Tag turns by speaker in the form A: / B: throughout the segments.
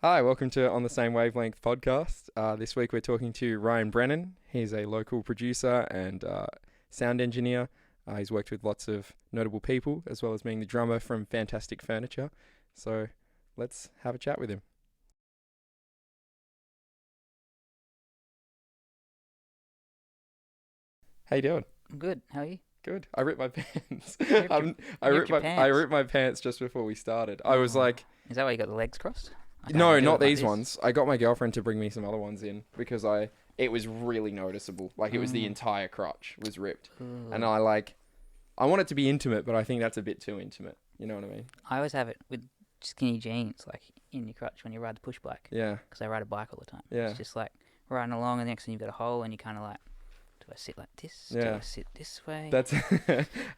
A: Hi, welcome to On the Same Wavelength podcast. This week we're talking to Ryan Brennan. He's a local producer and sound engineer. He's worked with lots of notable people, as well as being the drummer from Fantastic Furniture. So let's have a chat with him. How you doing?
B: I'm good. How are you?
A: Good. I ripped my pants.
B: I
A: ripped my pants just before we started. I was like,
B: is that why you got the legs crossed?
A: no, not these ones. I got my girlfriend to bring me some other ones in because it was really noticeable. Like it was the entire crotch was ripped.
B: Ooh.
A: And I want it to be intimate, but I think that's a bit too intimate. You know what I mean?
B: I always have it with skinny jeans, like in your crotch when you ride the push bike.
A: Yeah.
B: Because I ride a bike all the time.
A: Yeah.
B: It's just like riding along, and the next thing you've got a hole, and you kind of like, do I sit like this?
A: Yeah.
B: Do I sit this way?
A: That's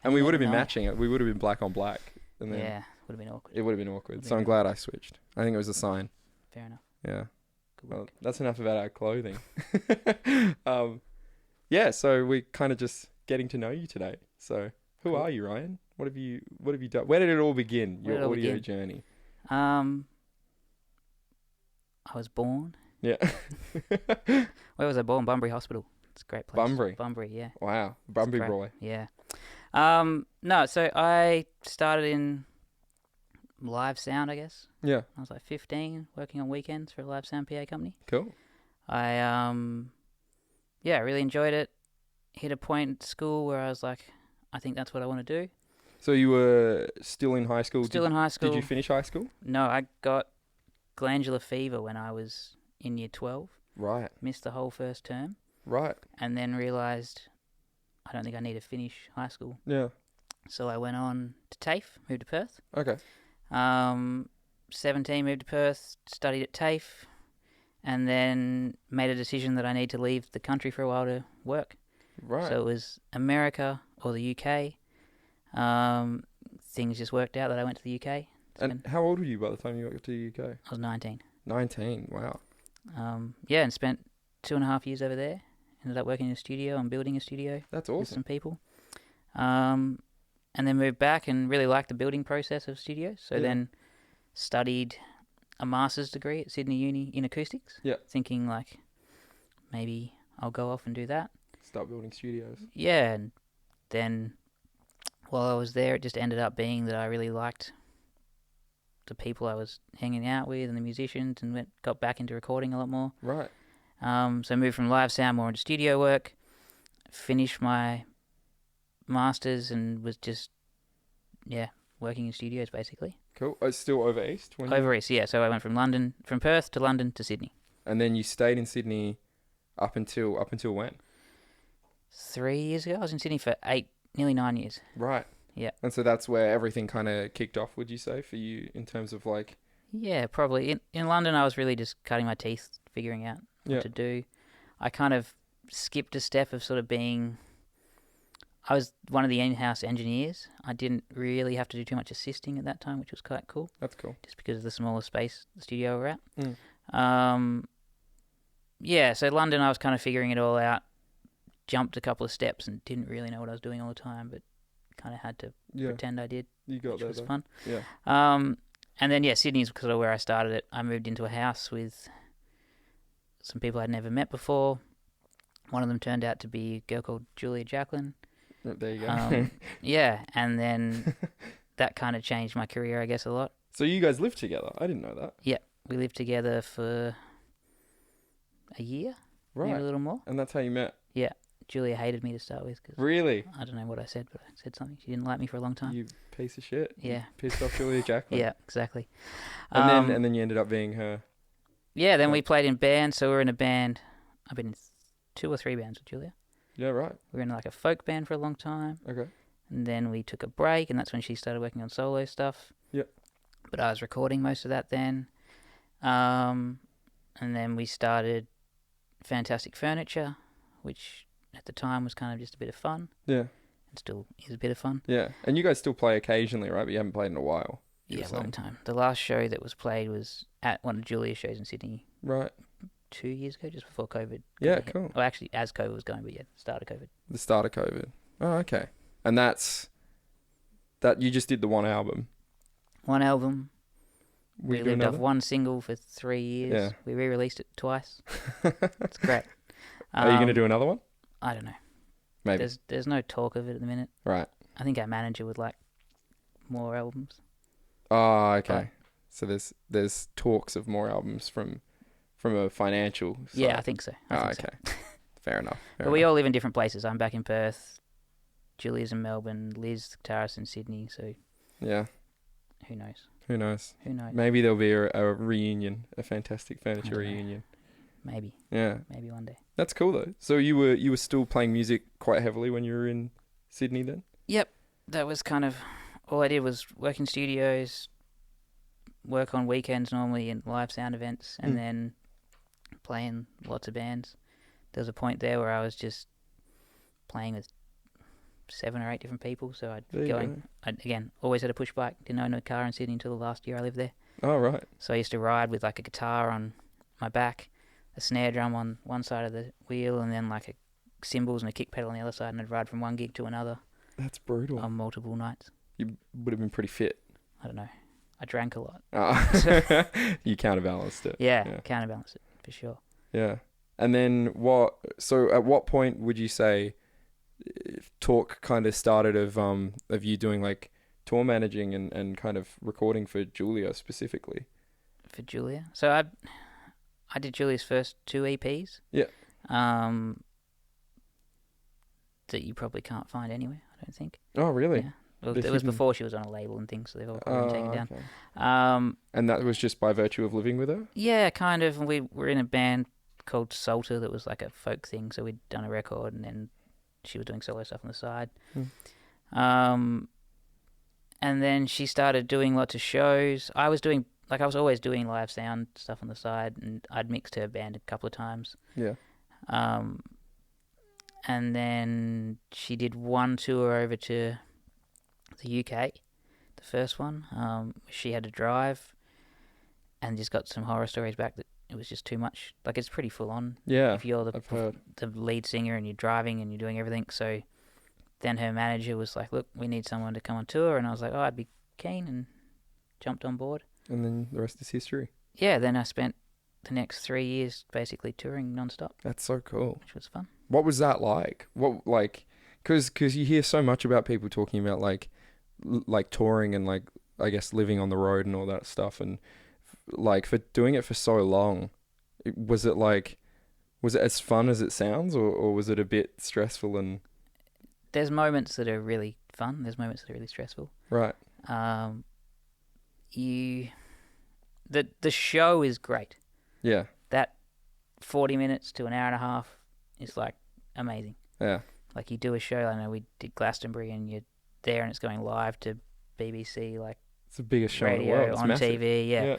A: and we would have been matching it. We would have been black on black. And then
B: yeah, would have been awkward.
A: It would have been awkward. So I'm glad I switched. I think it was a sign.
B: Fair enough.
A: Yeah.
B: Good
A: Well,
B: work.
A: that's enough about our clothing. Yeah, so we're kind of just getting to know you today. So who
B: Cool.
A: are you, Ryan? What have you done? Where did it all begin?
B: Where
A: Your
B: did it all
A: audio
B: begin?
A: journey.
B: I was born.
A: Yeah.
B: Where was I born? Bunbury Hospital. It's a great place. Bunbury, yeah.
A: Wow. Bunbury
B: great.
A: boy.
B: Yeah. No, so I started in live sound, I guess.
A: Yeah.
B: I was like 15, working on weekends for a live sound PA company.
A: Cool.
B: I really enjoyed it. Hit a point at school where I was like, I think that's what I want to do.
A: So you were still in high school?
B: In high school.
A: Did you finish high school?
B: No, I got glandular fever when I was in year 12.
A: Right.
B: Missed the whole first term.
A: Right.
B: And then realised I don't think I need to finish high school.
A: Yeah.
B: So I went on to TAFE, moved to Perth.
A: Okay.
B: 17, moved to Perth, studied at TAFE, and then made a decision that I need to leave the country for a while to work.
A: Right.
B: So it was America or the UK. Things just worked out that I went to the UK.
A: And how old were you by the time you got to the UK?
B: I was 19.
A: 19. Wow.
B: And spent 2.5 years over there. Ended up working in a studio and building a studio.
A: That's
B: with
A: awesome.
B: some people. And then moved back and really liked the building process of studios. So then studied a master's degree at Sydney Uni in acoustics.
A: Yeah.
B: Thinking like maybe I'll go off and do that.
A: Start building studios.
B: Yeah, and then while I was there, it just ended up being that I really liked the people I was hanging out with and the musicians, and got back into recording a lot more.
A: Right.
B: So I moved from live sound more into studio work, finished my master's, and was just, working in studios basically.
A: Cool. It's still over east?
B: Over east, yeah. So I went from Perth to London to Sydney.
A: And then you stayed in Sydney up until when?
B: 3 years ago. I was in Sydney for 8, nearly 9 years.
A: Right.
B: Yeah.
A: And so that's where everything kind of kicked off, would you say, for you in terms of like...
B: Yeah, probably. In London, I was really just cutting my teeth, figuring out what to do. I kind of skipped a step of sort of being... I was one of the in-house engineers. I didn't really have to do too much assisting at that time, which was quite cool.
A: That's cool.
B: Just because of the smaller space the studio we're at.
A: Mm.
B: So London, I was kind of figuring it all out. Jumped a couple of steps and didn't really know what I was doing all the time, but kind of had to pretend I did,
A: You got
B: which
A: there,
B: was
A: though.
B: fun.
A: Yeah.
B: And then, Sydney's sort of where I started it. I moved into a house with some people I'd never met before. One of them turned out to be a girl called Julia Jacklin.
A: There you go.
B: And then that kind of changed my career, I guess, a lot.
A: So you guys lived together? I didn't know that.
B: Yeah, we lived together for a year, maybe
A: Right.
B: a little more.
A: And that's how you met?
B: Yeah, Julia hated me to start with because
A: Really?
B: I don't know what I said, but I said something. She didn't like me for a long time.
A: You piece of shit.
B: Yeah.
A: You pissed off Julia Jacklin.
B: Yeah, exactly.
A: And then you ended up being her.
B: Yeah, then we played in bands, so we were in a band. I've been in 2 or 3 bands with Julia.
A: Yeah, right.
B: We were in like a folk band for a long time.
A: Okay.
B: And then we took a break, and that's when she started working on solo stuff.
A: Yep.
B: But I was recording most of that then. And then we started Fantastic Furniture, which at the time was kind of just a bit of fun.
A: Yeah.
B: And still is a bit of fun.
A: Yeah. And you guys still play occasionally, right? But you haven't played in a while.
B: Yeah, a long time. The last show that was played was at one of Julia's shows in Sydney.
A: Right.
B: 2 years ago, just before COVID.
A: Yeah, cool.
B: Well, actually, as COVID was going, but yeah, start of COVID.
A: The start of COVID. Oh, okay. And that you just did the one album.
B: One album. We lived off one single for 3 years.
A: Yeah.
B: We re-released it twice. It's great.
A: Are you going to do another one?
B: I don't know.
A: Maybe.
B: There's no talk of it at the minute.
A: Right.
B: I think our manager would like more albums.
A: Oh, okay.
B: But,
A: so there's talks of more albums from a financial side.
B: Yeah, I think so. I think
A: okay. Fair enough.
B: But we all live in different places. I'm back in Perth. Julia's in Melbourne. Liz, guitarist in Sydney. So
A: yeah.
B: Who knows?
A: Who knows?
B: Who knows?
A: Maybe there'll be a reunion, a Fantastic Furniture reunion.
B: Maybe.
A: Yeah.
B: Maybe one day.
A: That's cool though. So you were still playing music quite heavily when you were in Sydney then?
B: Yep. That was kind of all I did was work in studios, work on weekends normally in live sound events, and then playing lots of bands. There was a point there where I was just playing with 7 or 8 different people, so I'd again, always had a push bike, didn't own a car in Sydney until the last year I lived there.
A: Oh, right.
B: So I used to ride with like a guitar on my back, a snare drum on one side of the wheel, and then like cymbals and a kick pedal on the other side, and I'd ride from one gig to another.
A: That's brutal.
B: On multiple nights.
A: You would have been pretty fit.
B: I don't know. I drank a lot.
A: Oh. You counterbalanced it.
B: Yeah, counterbalanced it, for sure.
A: Yeah. And then at what point would you say talk kind of started of you doing like tour managing and kind of recording for Julia specifically? For
B: Julia? So I did Julia's first 2 EPs.
A: Yeah.
B: That you probably can't find anywhere, I don't think.
A: Oh, really?
B: Yeah. Well, it was before she was on a label and things, so they've all probably been taken down.
A: And that was just by virtue of living with her?
B: Yeah, kind of. We were in a band called Salter that was like a folk thing, so we'd done a record and then she was doing solo stuff on the side. And then she started doing lots of shows. I was always doing live sound stuff on the side, and I'd mixed her band a couple of times.
A: Yeah.
B: And then she did one tour over to the UK, the first one. She had to drive and just got some horror stories back that it was just too much. Like, it's pretty full on.
A: Yeah,
B: if you're the lead singer and you're driving and you're doing everything. So then her manager was like, look, we need someone to come on tour. And I was like, oh, I'd be keen, and jumped on board. And then the rest is history. Yeah, then I spent the next 3 years basically touring non-stop. That's so cool. Which was fun. What was that like? Because you hear so much about people talking about like touring and like, I guess, living on the road and all that stuff, and like for doing it for so long, was it as fun as it sounds, or was it a bit stressful? And there's moments that are really fun, there's moments that are really stressful. Right. The show is great. Yeah. That 40 minutes to an hour and a half is like amazing. Yeah. Like, you do a show, I know we did Glastonbury, and you're there and it's going live to BBC, like, it's the biggest show in the world. It's on massive. TV, yeah.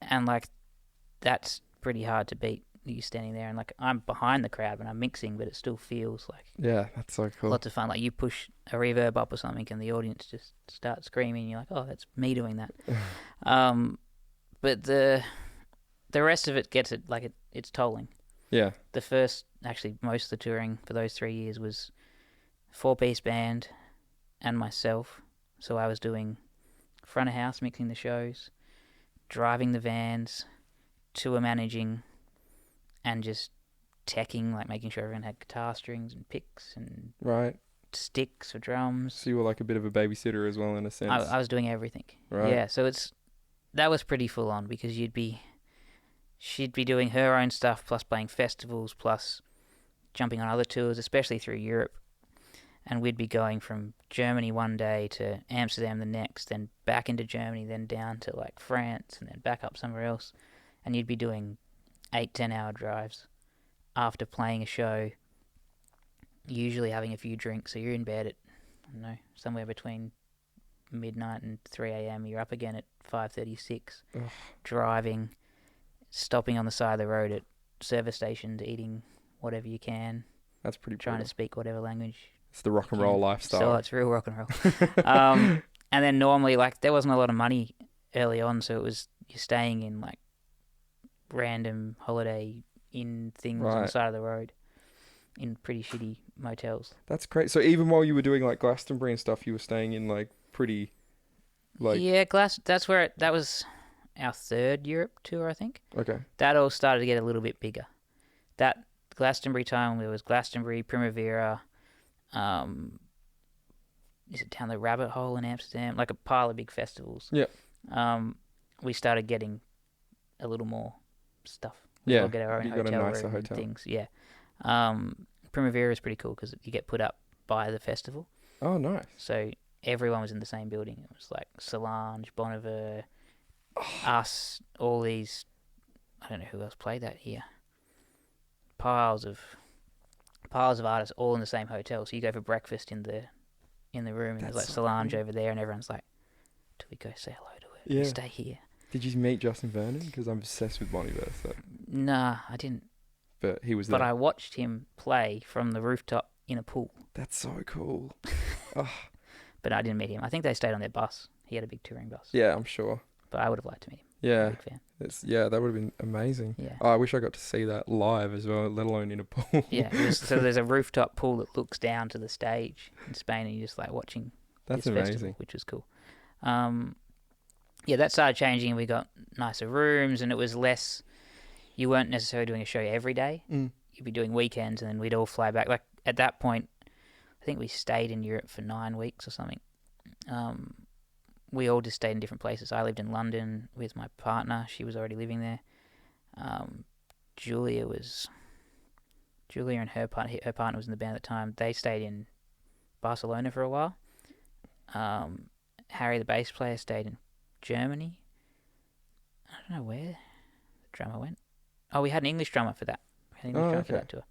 B: And like, that's pretty hard to beat. You standing there and like, I'm behind the crowd when I'm mixing, but it still feels like, yeah, that's so cool. Lots of fun. Like, you push a reverb up or something and the audience just starts screaming. You're like, oh, that's me doing that. But the rest of it gets it, like, it's tolling. Yeah. The first, actually, most of the touring for those 3 years was 4-piece band and myself. So I was doing front of house, mixing the shows, driving the vans, tour managing, and just teching, like making sure everyone had guitar strings and picks and sticks for drums. So you were like a bit of a babysitter as well, in a sense. I was doing everything. Right. Yeah, so that was pretty full on, because she'd be doing her own stuff, plus playing festivals, plus jumping on other tours, especially through Europe. And we'd be going from Germany one day to Amsterdam the next, then back into Germany, then down to like France, and then back up somewhere else. And you'd be doing 8-10 hour drives after playing a show, usually having a few drinks. So you're in bed at, I don't know, somewhere between midnight and 3 a.m. You're up again at 5:36, driving, stopping on the side of the road at service stations, eating whatever you can. That's pretty brutal. Trying to speak whatever language. It's the rock and roll lifestyle. So it's real rock and roll. And then normally, like, there wasn't a lot of money early on, so it was, you're staying in like random Holiday Inn things on the side of the road in pretty shitty motels. That's great. So even while you were doing like Glastonbury and stuff, you were staying in like pretty
A: Like,
B: yeah, that's where that was our third Europe tour, I think.
A: okay.
B: That all started to get a little bit bigger. That Glastonbury time, there was Glastonbury, Primavera, is it down the Rabbit Hole in Amsterdam? Like a pile of big festivals.
A: Yeah.
B: We started getting a little more stuff.
A: Yeah.
B: We'll get our own
A: You got a
B: hotel
A: nicer
B: room and
A: hotel.
B: things. Yeah. Primavera is pretty cool because you get put up by the festival.
A: Oh, nice.
B: So everyone was in the same building. It was like Solange, Bon Iver, us, all these. I don't know who else played that here. Piles of artists all in the same hotel. So you go for breakfast in the room, and there's like Solange over there, and everyone's like, "Do we go say hello to her? Do we stay here?"
A: Did you meet Justin Vernon? Because I'm obsessed with Bon Iver. So.
B: Nah, I didn't.
A: But he was there.
B: But I watched him play from the rooftop in a pool.
A: That's so cool.
B: But I didn't meet him. I think they stayed on their bus. He had a big touring bus.
A: Yeah, I'm sure.
B: But I would have liked to meet him.
A: Yeah.
B: I'm a big fan.
A: That would have been amazing.
B: Yeah.
A: Oh, I wish I got to see that live as well, let alone in a pool.
B: Yeah. So there's a rooftop pool that looks down to the stage in Spain, and you're just like watching
A: That's
B: this
A: amazing.
B: festival, which was cool. Yeah, that started changing, and we got nicer rooms, and it was less. You weren't necessarily doing a show every day. You'd be doing weekends, and then we'd all fly back. Like at that point, I think we stayed in Europe for 9 weeks or something. We all just stayed in different places. I lived in London with my partner. She was already living there. Julia and her partner was in the band at the time. They stayed in Barcelona for a while. Harry, the bass player, stayed in Germany. I don't know where the drummer went. Oh, we had an English drummer for that. For that tour.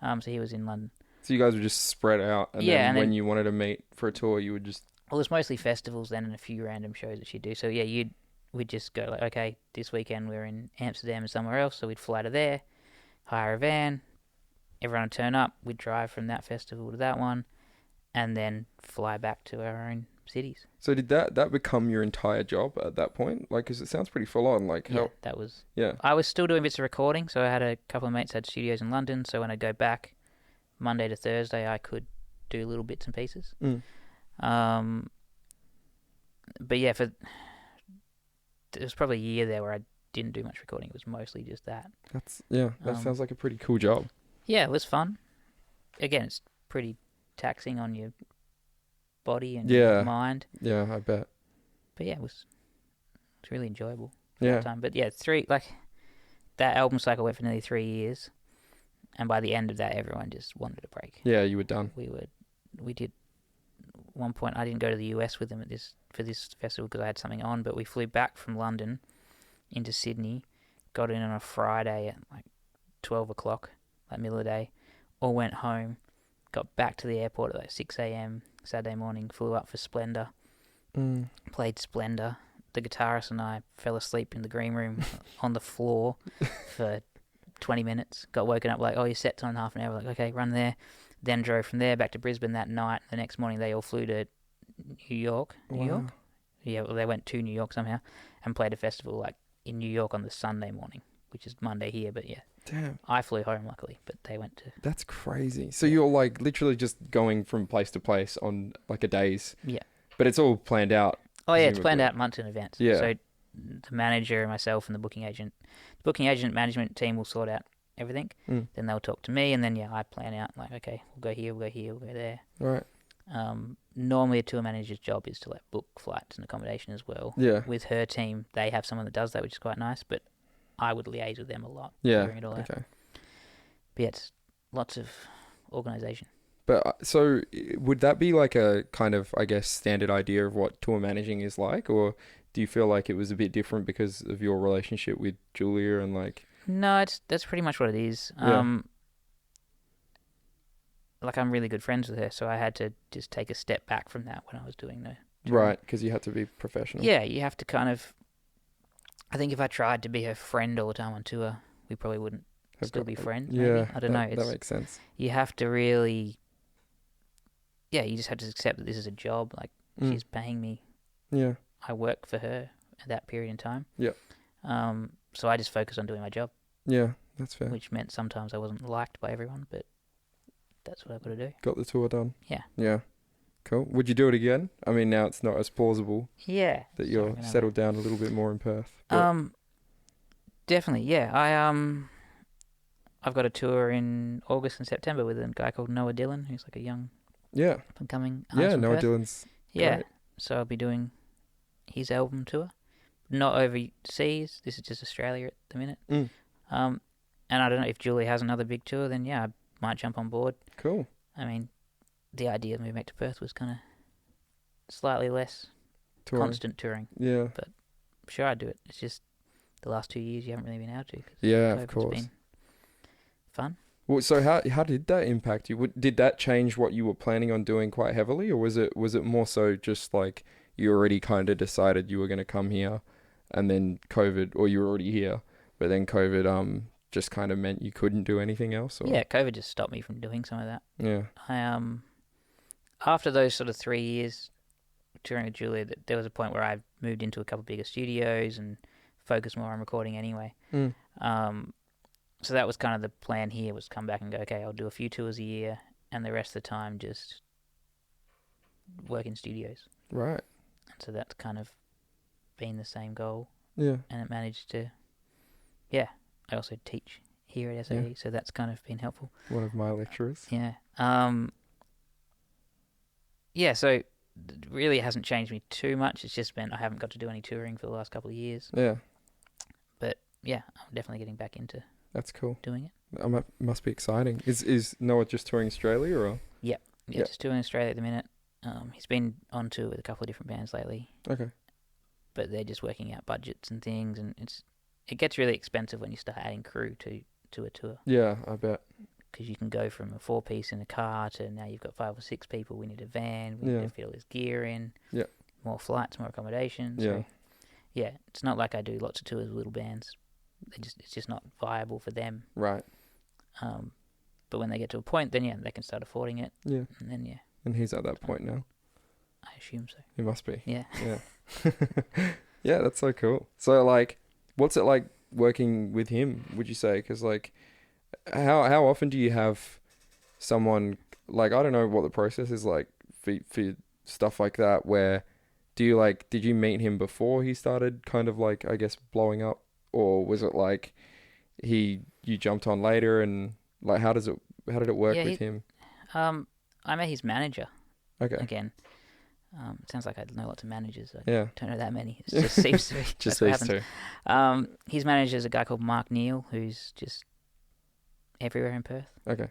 B: So he was in London.
A: So you guys were just spread out, and then when you wanted to meet for a tour, you would just...
B: Well, it's mostly festivals then and a few random shows that you'd do. So yeah, we'd just go like, okay, this weekend we're in Amsterdam and somewhere else, so we'd fly to there, hire a van, everyone would turn up, we'd drive from that festival to that one, and then fly back to our own cities.
A: So did that become your entire job at that point? Like, because it sounds pretty full on. Like,
B: yeah, that was...
A: Yeah.
B: I was still doing bits of recording, so I had a couple of mates that had studios in London, so when I go back Monday to Thursday, I could do little bits and pieces. But yeah, there was probably a year there where I didn't do much recording. It was mostly just that.
A: That sounds like a pretty cool job.
B: Yeah, it was fun. Again, it's pretty taxing on your body and your mind.
A: Yeah, I bet.
B: But yeah, it's really enjoyable.
A: Yeah.
B: Time. But yeah, that album cycle went for nearly 3 years, and by the end of that, everyone just wanted a break.
A: Yeah, you were done.
B: We did. One point, I didn't go to the US with them for this festival because I had something on, but we flew back from London into Sydney, got in on a Friday at like 12 o'clock, like middle of the day, all went home, got back to the airport at like 6 a.m. Saturday morning, flew up for Splendor, played Splendor. The guitarist and I fell asleep in the green room on the floor for 20 minutes, got woken up like, oh, your set's on in half an hour, like, okay, run there. Then drove from there back to Brisbane that night. The next morning they all flew to New York. New York? Yeah, well, they went to New York somehow and played a festival like in New York on the Sunday morning, which is Monday here, but yeah.
A: Damn.
B: I flew home luckily, but they went to...
A: That's crazy. So you're like literally just going from place to place on like a day's...
B: Yeah.
A: But it's all planned out.
B: Oh yeah, it's planned out months in advance.
A: Yeah.
B: So the manager, myself and the booking agent management team will sort out everything. Then they'll talk to me, and then I plan out like, okay, we'll go here, we'll go there.
A: Right.
B: Normally a tour manager's job is to like book flights and accommodation as well.
A: Yeah.
B: With her team, they have someone that does that, which is quite nice, but I would liaise with them a lot.
A: Yeah.
B: Figuring it all out.
A: Okay.
B: But yeah, it's lots of organisation.
A: But so would that be like a kind of, I guess, standard idea of what tour managing is like, or do you feel like it was a bit different because of your relationship with Julia and like...
B: No, that's pretty much what it is.
A: Yeah.
B: Like I'm really good friends with her, so I had to just take a step back from that when I was doing the touring.
A: Right, because you had to be professional.
B: Yeah, you have to kind of... I think if I tried to be her friend all the time on tour, we probably wouldn't still be friends. Maybe.
A: Yeah,
B: I don't know.
A: That makes sense.
B: You have to really... Yeah, you just have to accept that this is a job. Like, she's paying me.
A: Yeah.
B: I work for her at that period in time.
A: Yeah.
B: So I just focus on doing my job.
A: Yeah, that's fair.
B: Which meant sometimes I wasn't liked by everyone, but that's what I've got to do.
A: Got the tour done.
B: Yeah.
A: Yeah. Cool. Would you do it again? I mean, now it's not as plausible
B: Yeah.
A: that you're settled down a little bit more in Perth. But
B: Definitely, yeah. I've got a tour in August and September with a guy called Noah Dillon, who's like a young,
A: yeah,
B: up and coming
A: yeah,
B: artist from
A: Noah
B: Perth.
A: Dillon's
B: Yeah.
A: great.
B: So I'll be doing his album tour, not overseas. This is just Australia at the minute.
A: Mm.
B: And I don't know if Julie has another big tour, then yeah, I might jump on board.
A: Cool.
B: I mean, the idea of moving back to Perth was kind of slightly less constant touring.
A: Yeah.
B: But sure, I'd do it. It's just the last 2 years you haven't really been able to.
A: Yeah,
B: COVID's
A: of course.
B: Been fun.
A: Well, so how did that impact you? Did that change what you were planning on doing quite heavily, or was it more so just like you already kind of decided you were going to come here, and then COVID, or you were already here, but then COVID just kind of meant you couldn't do anything else? Or?
B: Yeah, COVID just stopped me from doing some of that.
A: Yeah.
B: I after those sort of 3 years touring with Julia, there was a point where I moved into a couple bigger studios and focused more on recording anyway. So that was kind of the plan here, was come back and go, okay, I'll do a few tours a year, and the rest of the time just work in studios.
A: Right.
B: And so that's kind of been the same goal.
A: Yeah.
B: And it managed to, yeah. I also teach here at SAE, so that's kind of been helpful.
A: One of my lecturers.
B: Yeah. Yeah, so it really hasn't changed me too much. It's just been I haven't got to do any touring for the last couple of years.
A: Yeah.
B: But yeah, I'm definitely getting back into
A: That's cool.
B: doing it.
A: Must be exciting. Is Noah just touring Australia or?
B: Yeah, just touring Australia at the minute. He's been on tour with a couple of different bands lately.
A: Okay.
B: But they're just working out budgets and things, and it gets really expensive when you start adding crew to a tour.
A: Yeah, I bet.
B: Because you can go from a 4-piece in a car to now you've got 5 or 6 people. We need a van. We need to fit all this gear in.
A: Yeah.
B: More flights, more accommodations.
A: Yeah.
B: So, yeah, it's not like I do lots of tours with little bands. It's just not viable for them.
A: Right.
B: But when they get to a point, then yeah, they can start affording it.
A: Yeah.
B: And then yeah.
A: And he's at that point now.
B: I assume so.
A: He must be.
B: Yeah.
A: Yeah. Yeah, that's so cool. So like, what's it like working with him? Would you say? Because like, how often do you have someone like, I don't know what the process is like for stuff like that? Where did you meet him before he started kind of like, I guess, blowing up, or was it like you jumped on later, and like how did it work with him?
B: I met his manager.
A: Okay.
B: Again. It sounds like I know lots of managers. I don't know that many. It just seems to be.
A: Just these two.
B: His manager is a guy called Mark Neal, who's just everywhere in Perth.
A: Okay.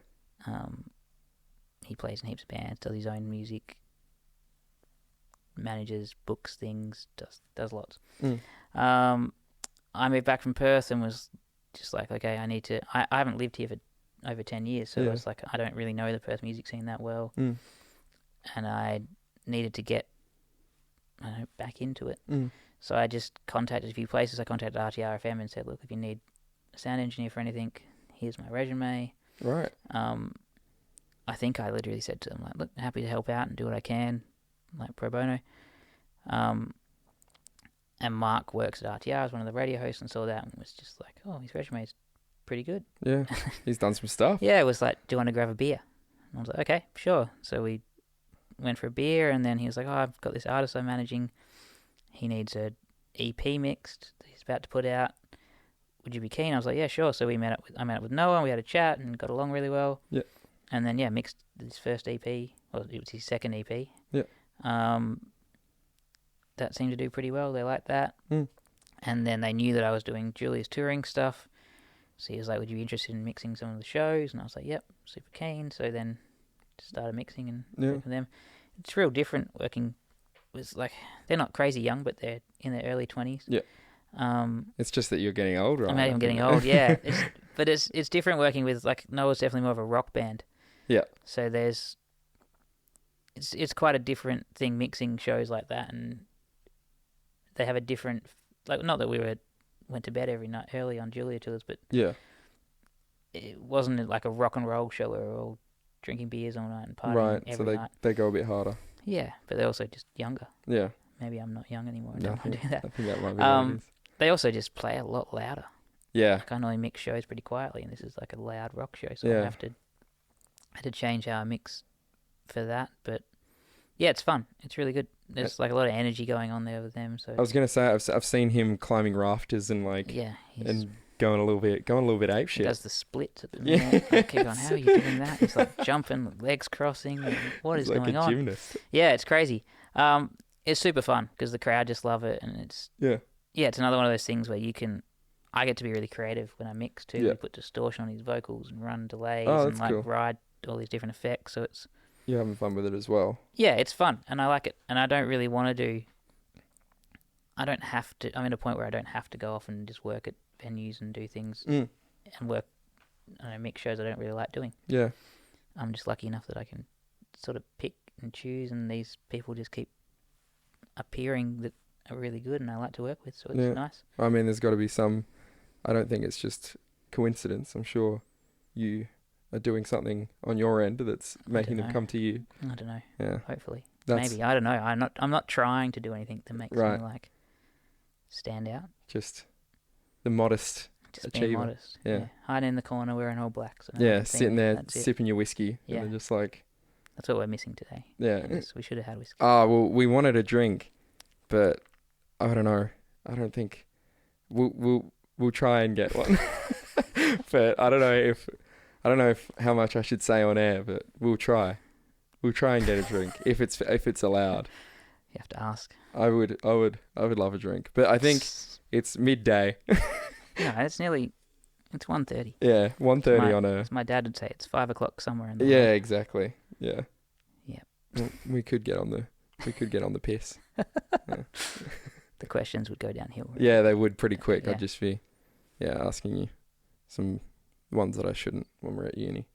B: He plays in heaps of bands, does his own music, manages, books things, does lots. I moved back from Perth and was just like, okay, I need to. I haven't lived here for over 10 years, so it's like I don't really know the Perth music scene that well, and I needed to get back into it. So I just contacted a few places. I contacted RTRFM and said, look, if you need a sound engineer for anything, here's my resume.
A: Right.
B: I think I literally said to them, like, look, happy to help out and do what I can, like pro bono. And Mark works at RTR as one of the radio hosts and saw that and was just like, oh, his resume is pretty good.
A: Yeah, he's done some stuff.
B: Yeah, it was like, do you want to grab a beer? And I was like, okay, sure. So we went for a beer, and then he was like, oh, I've got this artist I'm managing. He needs a EP mixed that he's about to put out. Would you be keen? I was like, yeah, sure. So I met up with Noah, and we had a chat and got along really well. Yeah. And then, mixed his first EP. Well, it was his second EP. Yeah. That seemed to do pretty well. They liked that. And then they knew that I was doing Julia's touring stuff. So he was like, would you be interested in mixing some of the shows? And I was like, yep, super keen. So then started mixing and working with them. It's real different working with, like, they're not crazy young, but they're in their early 20s.
A: Yeah.
B: It's
A: just that you're getting older.
B: I'm getting old, yeah. It's different working with, like, Noah's definitely more of a rock band. Yeah. So it's quite a different thing mixing shows like that, and they have a different, like, not that we went to bed every night early on Julia tours, but it wasn't like a rock and roll show where we're all drinking beers all night and partying every night.
A: They go a bit harder.
B: Yeah, but they're also just younger.
A: Yeah.
B: Maybe I'm not young anymore and don't want to do that.
A: I think that might be what it is.
B: They also just play a lot louder.
A: Yeah.
B: Like, I normally mix shows pretty quietly, and this is like a loud rock show, so I had to change how I mix for that. But Yeah, it's fun. It's really good. There's like a lot of energy going on there with them. So
A: I was gonna say I've seen him climbing rafters and like
B: yeah,
A: and going a little bit ape
B: he
A: shit.
B: does the splits at the
A: Yeah.
B: minute. I keep going, how are you doing that? He's like jumping, legs crossing. What is
A: He's like
B: going
A: a
B: on?
A: gymnast.
B: Yeah, it's crazy. It's super fun because the crowd just love it, and it's it's another one of those things where I get to be really creative when I mix too.
A: Yeah.
B: We put distortion on his vocals and run delays
A: that's
B: and like
A: cool.
B: ride all these different effects. So it's
A: You're having fun with it as well.
B: yeah, it's fun and I like it. And I don't really want to do. I don't have to. I'm in a point where I don't have to go off and just work at venues and do things and work. Mix shows I don't really like doing.
A: Yeah.
B: I'm just lucky enough that I can sort of pick and choose, and these people just keep appearing that are really good and I like to work with, so it's nice.
A: I mean, there's got to be some. I don't think it's just coincidence. I'm sure you are doing something on your end that's making them come to you.
B: I don't know.
A: Yeah.
B: Hopefully. Maybe. I don't know. I'm not trying to do anything to make something like stand out.
A: Just the modest
B: Just
A: achiever.
B: being modest. Yeah. Hiding in the corner wearing all black. So
A: sitting there sipping your whiskey.
B: Yeah.
A: And then just like...
B: That's what we're missing today.
A: Yeah.
B: We should have had whiskey.
A: Oh, well, we wanted a drink, but I don't know. I don't think... We'll try and get one. But I don't know if how much I should say on air, but we'll try. We'll try and get a drink if it's allowed.
B: You have to ask.
A: I would love a drink, but I think it's midday.
B: No, it's 1:30.
A: Yeah, 1:30 on a.
B: As my dad would say, it's 5 o'clock somewhere in the
A: Yeah,
B: world.
A: exactly. Yeah.
B: Yeah.
A: Well, we could get on the piss. Yeah.
B: The questions would go downhill. Right?
A: Yeah, they would pretty quick.
B: Yeah.
A: I'd just be, asking you some ones that I shouldn't when we're at uni.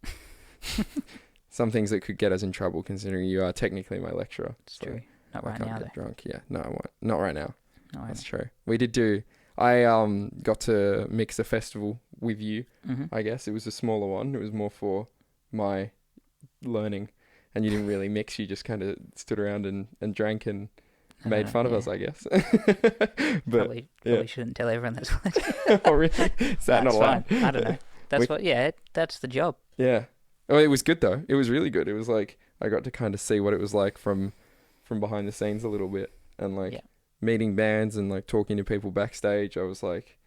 A: Some things that could get us in trouble, considering you are technically my lecturer.
B: It's true. Not
A: I
B: right
A: can't
B: now,
A: get
B: though.
A: drunk. Yeah, no, I won't. Not right now.
B: That's
A: true. We did do. I got to mix a festival with you.
B: Mm-hmm.
A: I guess it was a smaller one. It was more for my learning, and you didn't really mix. You just kind of stood around and drank and made fun of us, I guess. But
B: probably shouldn't tell everyone that's
A: oh, really? Is that not allowed?
B: Fine. I don't know. That's the job.
A: Yeah. Oh, it was good though. It was really good. It was like I got to kind of see what it was like from behind the scenes a little bit, and like meeting bands and like talking to people backstage. I was like,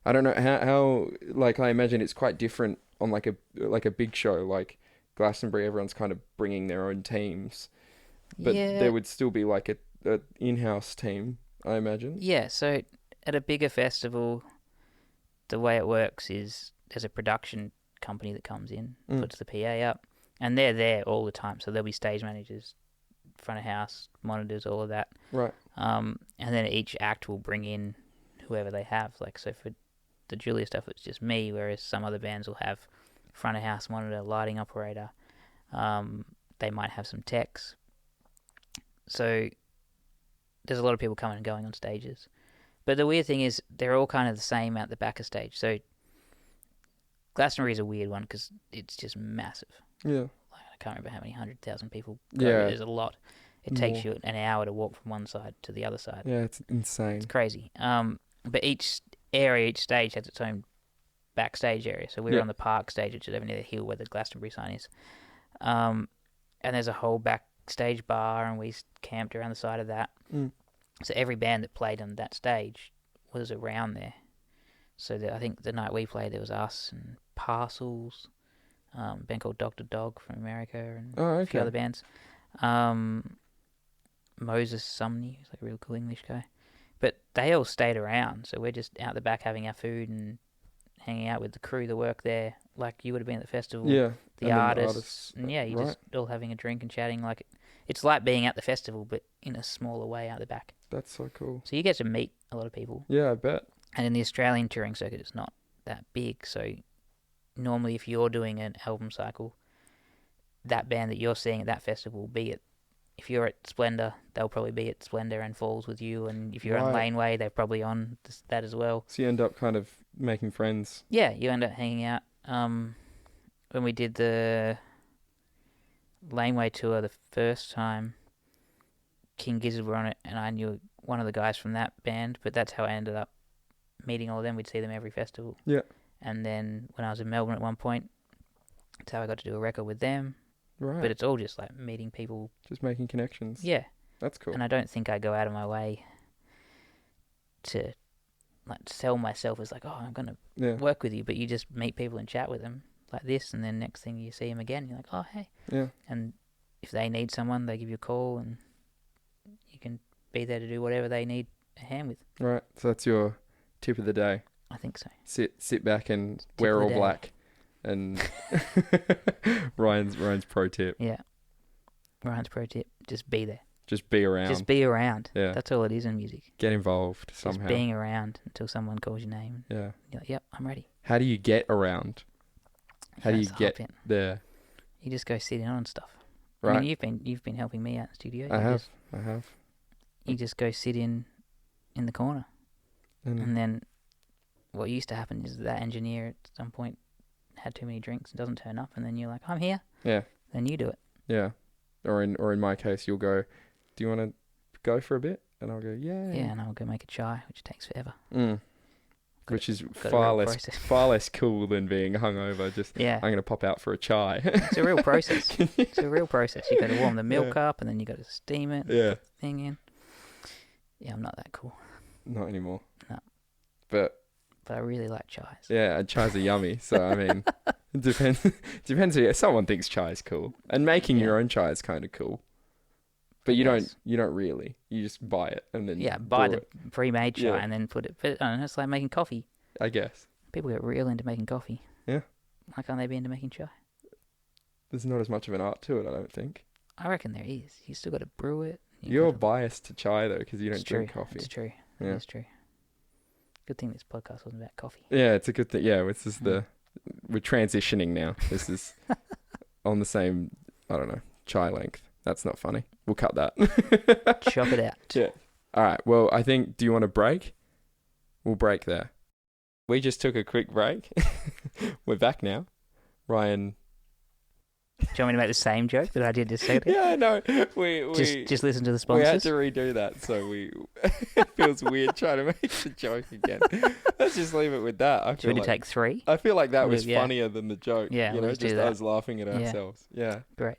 A: I don't know how like I imagine it's quite different on like a big show like Glastonbury. Everyone's kind of bringing their own teams, but there would still be like a in-house team, I imagine.
B: Yeah. So at a bigger festival, the way it works is there's a production company that comes in, puts the PA up, and they're there all the time. So there'll be stage managers, front of house, monitors, all of that.
A: Right.
B: And then each act will bring in whoever they have. Like, so for the Julia stuff, it's just me, whereas some other bands will have front of house monitor, lighting operator. They might have some techs. So there's a lot of people coming and going on stages. But the weird thing is they're all kind of the same at the back of stage. So Glastonbury is a weird one because it's just massive.
A: Yeah.
B: Like, I can't remember how many 100,000 people go.
A: Yeah.
B: There's a lot. It takes you an hour to walk from one side to the other side.
A: Yeah, it's insane.
B: It's crazy. But each stage has its own backstage area. So we were on the park stage, which is over near the hill where the Glastonbury sign is. And there's a whole backstage bar, and we camped around the side of that. So every band that played on that stage was around there. So I think the night we played, there was us and Parcels, a band called Dr. Dog from America, and a few other bands. Moses Sumney, who's like a real cool English guy. But they all stayed around, so we're just out the back having our food and hanging out with the crew that work there, like you would have been at the festival.
A: Yeah.
B: The artists. And you're just all having a drink and chatting. Like it's like being at the festival, but in a smaller way out the back.
A: That's so cool.
B: So you get to meet a lot of people.
A: Yeah, I bet.
B: And in the Australian touring circuit, it's not that big. So normally if you're doing an album cycle, that band that you're seeing at that festival will be at, if you're at Splendour, they'll probably be at Splendour and Falls with you. And if you're on Laneway, they're probably on that as well.
A: So you end up kind of making friends.
B: Yeah, you end up hanging out. When we did the Laneway tour the first time, King Gizzard were on it, and I knew one of the guys from that band, but that's how I ended up meeting all of them. We'd see them every festival.
A: Yeah.
B: And then when I was in Melbourne at one point, that's how I got to do a record with them.
A: Right.
B: But it's all just like meeting people.
A: Just making connections.
B: Yeah.
A: That's cool.
B: And I don't think I go out of my way to like sell myself as like, oh, I'm going to work with you. But you just meet people and chat with them like this. And then next thing you see them again, you're like, oh, hey.
A: Yeah.
B: And if they need someone, they give you a call and you can be there to do whatever they need a hand with.
A: Right. So that's your tip of the day.
B: I think so.
A: Sit back and wear all black. And Ryan's pro tip.
B: Yeah. Ryan's pro tip. Just be there.
A: Just be around.
B: Just be around.
A: Yeah.
B: That's all it is in music.
A: Get involved somehow.
B: Just being around until someone calls your name.
A: Yeah.
B: You're like, yep, I'm ready.
A: How do you get around? How do you get there?
B: You just go sit in on stuff.
A: Right.
B: I mean, you've been helping me out in the studio.
A: I have.
B: You just go sit in the corner. And then what used to happen is that engineer at some point had too many drinks and doesn't turn up, and then you're like, I'm here.
A: Yeah.
B: Then you do it.
A: Yeah. Or in my case, you'll go, do you want to go for a bit? And I'll go, yeah.
B: Yeah, and I'll go make a chai, which takes forever.
A: Which is far less cool than being hungover. Just, I'm going to pop out for a chai.
B: It's a real process. It's a real process. You got to warm the milk up, and then you got to steam it.
A: Yeah.
B: Put the thing in. Yeah, I'm not that cool.
A: Not anymore.
B: No.
A: But
B: I really like chais.
A: Yeah, and chais are yummy. So I mean, it depends. Someone thinks chai is cool, and making your own chai is kind of cool. But you don't really. You just buy it and then
B: buy the pre-made chai and then put it. But I don't know, it's like making coffee.
A: I guess
B: people get real into making coffee.
A: Yeah.
B: Why can't they be into making chai?
A: There's not as much of an art to it, I don't think.
B: I reckon there is. You still got to brew it.
A: You're biased to chai though, because you don't drink coffee.
B: It's true.
A: Yeah.
B: It's true. Good thing this podcast wasn't about coffee.
A: Yeah, it's a good thing. Yeah, this is we're transitioning now. This is on the same, I don't know, chai length. That's not funny. We'll cut that.
B: Chop it out.
A: Yeah. All right. Well, I think, do you want to break? We'll break there. We just took a quick break. We're back now. Ryan.
B: Do you want me to make the same joke that I did just say?
A: Yeah, no.
B: Just listen to the sponsors.
A: We had to redo that, so it feels weird trying to make the joke again. Let's just leave it with that.
B: Should we take 3?
A: I feel like that was funnier than the joke.
B: Yeah,
A: you know, just us laughing at ourselves. Yeah.
B: Great.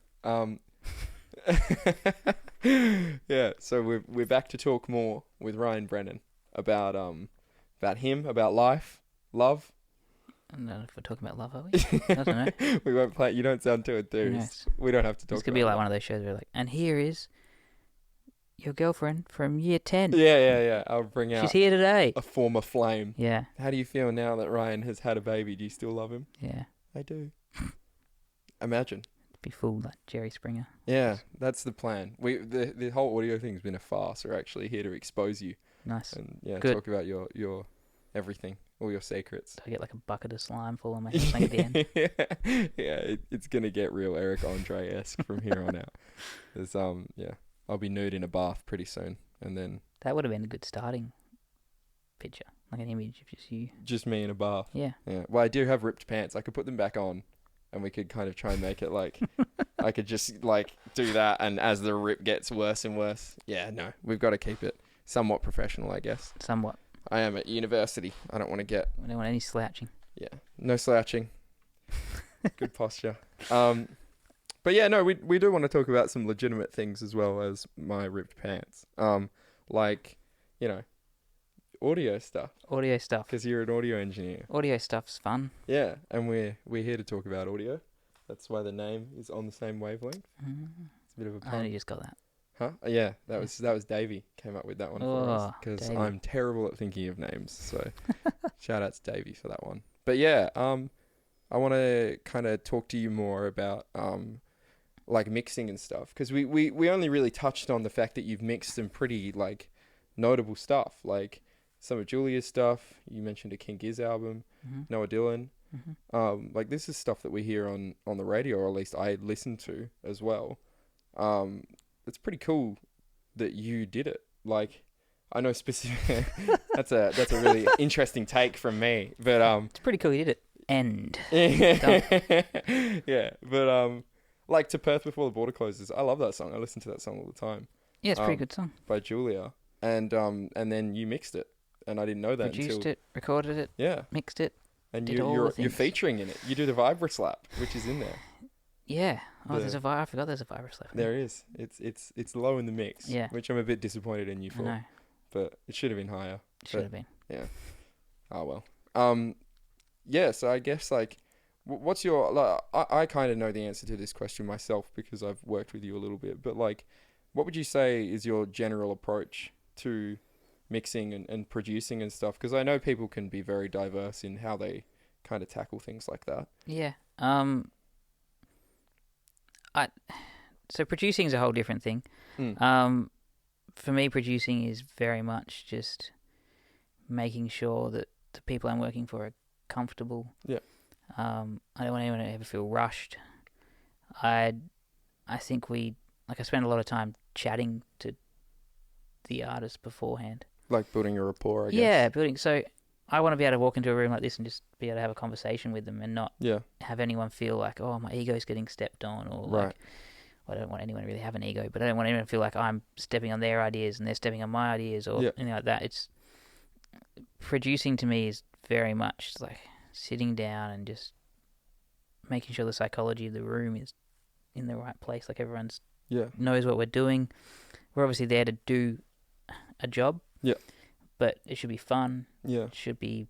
A: Yeah, so we're back to talk more with Ryan Brennan about him, about life, love.
B: I don't know if we're talking about love, are we? I don't know.
A: We won't play. You don't sound too enthused. We don't have to talk.
B: This could be like one of those shows where like, and here is your girlfriend from year 10.
A: Yeah. I'll bring out.
B: She's here today.
A: A former flame.
B: Yeah.
A: How do you feel now that Ryan has had a baby? Do you still love him?
B: Yeah.
A: I do. Imagine.
B: Be fooled like Jerry Springer.
A: Yeah, that's the plan. The whole audio thing's been a farce. We're actually here to expose you.
B: Nice.
A: And
B: Good.
A: Talk about your everything, all your secrets.
B: I get like a bucket of slime full on my head at the end.
A: Yeah, it's gonna get real Eric Andre-esque from here on out. There's I'll be nude in a bath pretty soon, and then
B: that would have been a good starting picture, like an image of just you.
A: Just me in a bath.
B: Yeah.
A: Yeah. Well, I do have ripped pants. I could put them back on. And we could kind of try and make it like, I could just like do that, and as the rip gets worse and worse, no, we've got to keep it somewhat professional, I guess.
B: Somewhat.
A: I am at university. I don't want to get.
B: I don't want any slouching.
A: Yeah, no slouching. Good posture. But yeah, no, we do want to talk about some legitimate things as well as my ripped pants. Like, you know, audio stuff. Because you're an audio engineer.
B: Audio stuff's fun.
A: Yeah, and we're here to talk about audio. That's why the name is On the Same Wavelength. It's a bit of a pun.
B: I only just got that.
A: Huh? Yeah, that was Davey came up with that one for us, because I'm terrible at thinking of names. So shout out to Davey for that one. But yeah, I want to kind of talk to you more about like mixing and stuff, because we only really touched on the fact that you've mixed some pretty like notable stuff, like some of Julia's stuff. You mentioned a King Gizzard album, Noah Dylan. Like this is stuff that we hear on the radio, or at least I listen to as well. It's pretty cool that you did it. Like, I know specific. that's a really interesting take from me, but
B: it's pretty cool you did it. End.
A: Yeah, but like To Perth Before the Border Closes. I love that song. I listen to that song all the time.
B: Yeah, it's a pretty good song
A: by Julia, and then you mixed it. And I didn't know that
B: Produced it, recorded it, mixed it,
A: and
B: did all the
A: you're
B: things.
A: featuring in it. You do the vibra slap, which is in there.
B: Yeah. Oh,
A: The-
B: I forgot there's a virus left.
A: There is. It's low in the mix.
B: Yeah.
A: Which I'm a bit disappointed in you
B: I
A: for.
B: know.
A: But it should have been higher.
B: Should have been.
A: Yeah. Oh well. Yeah. So I guess like, what's your like? I kind of know the answer to this question myself because I've worked with you a little bit. But like, what would you say is your general approach to mixing and producing and stuff? Because I know people can be very diverse in how they kind of tackle things like that.
B: Yeah. So producing is a whole different thing. For me, producing is very much just making sure that the people I'm working for are comfortable.
A: Yeah.
B: I don't want anyone to ever feel rushed. I think I spend a lot of time chatting to the artist beforehand.
A: Like building a rapport, I guess.
B: Yeah, building. So I want to be able to walk into a room like this and just be able to have a conversation with them and not have anyone feel like, oh, my ego's getting stepped on, or like, I don't want anyone to really have an ego, but I don't want anyone to feel like I'm stepping on their ideas and they're stepping on my ideas or anything like that. It's producing to me is very much like sitting down and just making sure the psychology of the room is in the right place. Like everyone's knows what we're doing. We're obviously there to do a job. Yeah. But it should be fun. Yeah. It should be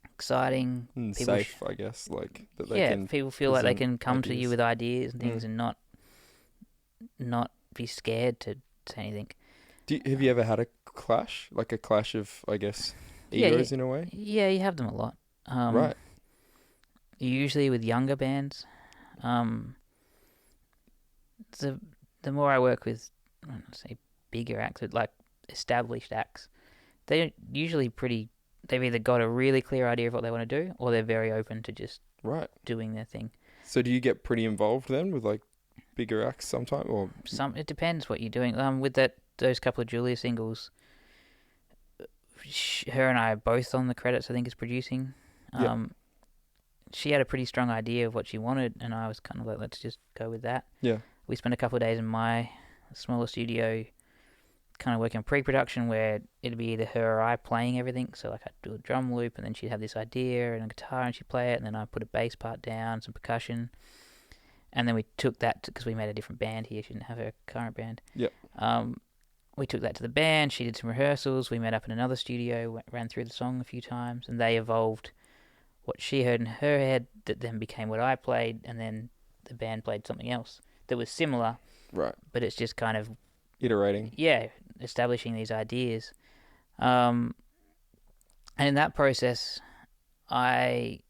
B: exciting.
A: And safe, I guess. Like that they can
B: people feel like they can come to you with ideas and things and not be scared to say anything.
A: Have you ever had a clash? Like a clash of, I guess, egos in a way?
B: Yeah, you have them a lot.
A: Right.
B: Usually with younger bands. The more I work with, I don't say bigger acts, like established acts, they're usually they've either got a really clear idea of what they want to do, or they're very open to just doing their thing.
A: So do you get pretty involved then with like bigger acts sometime, or
B: it depends what you're doing. With those couple of Julia singles, her and I are both on the credits, I think, as producing. She had a pretty strong idea of what she wanted, and I was kind of like, let's just go with that. Yeah. We spent a couple of days in my smaller studio kind of working on pre-production where it'd be either her or I playing everything. So like I'd do a drum loop and then she'd have this idea and a guitar and she'd play it, and then I'd put a bass part down, some percussion. And then we took that, because we made a different band here. She didn't have her current band. Yep. We took that to the band. She did some rehearsals. We met up in another studio, ran through the song a few times, and they evolved what she heard in her head that then became what I played, and then the band played something else that was similar. Right. But it's just kind of
A: iterating.
B: Yeah, establishing these ideas. And in that process, I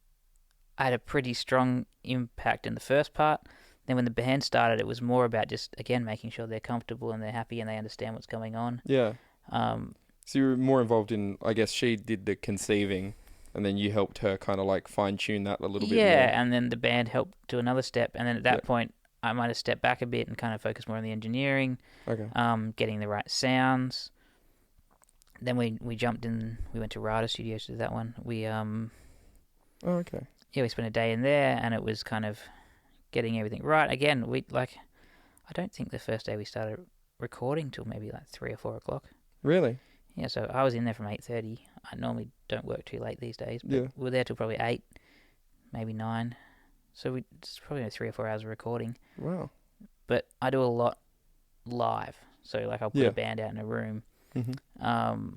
B: had a pretty strong impact in the first part. Then when the band started, it was more about just, again, making sure they're comfortable and they're happy and they understand what's going on. Yeah.
A: So you were more involved in, I guess she did the conceiving, and then you helped her kind of like fine-tune that a little bit more.
B: Yeah, and then the band helped do another step. And then at that point, I might have stepped back a bit and kind of focused more on the engineering, getting the right sounds. Then we jumped in, we went to Rada Studios to do that one. We we spent a day in there, and it was kind of getting everything right. Again, I don't think the first day we started recording till maybe like 3 or 4 o'clock.
A: Really?
B: Yeah, so I was in there from 8:30. I normally don't work too late these days, but we were there till probably 8, maybe 9. So it's probably 3 or 4 hours of recording.
A: Wow.
B: But I do a lot live. So like I'll put a band out in a room. Mm-hmm.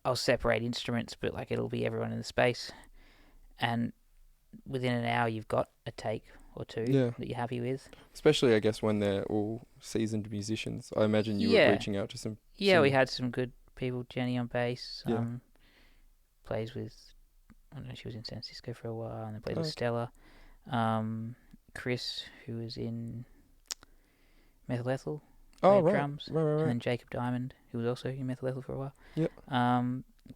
B: I'll separate instruments, but like it'll be everyone in the space. And within an hour you've got a take or two that you're happy with.
A: Especially, I guess, when they're all seasoned musicians. I imagine you were reaching out to some...
B: Yeah, we had some good people. Jenny on bass. Plays with... I don't know, she was in San Francisco for a while, and then played with Stella. Chris, who was in Methyl Ethel, played drums. Right. And then Jacob Diamond, who was also in Methyl Ethel for a while. Yep.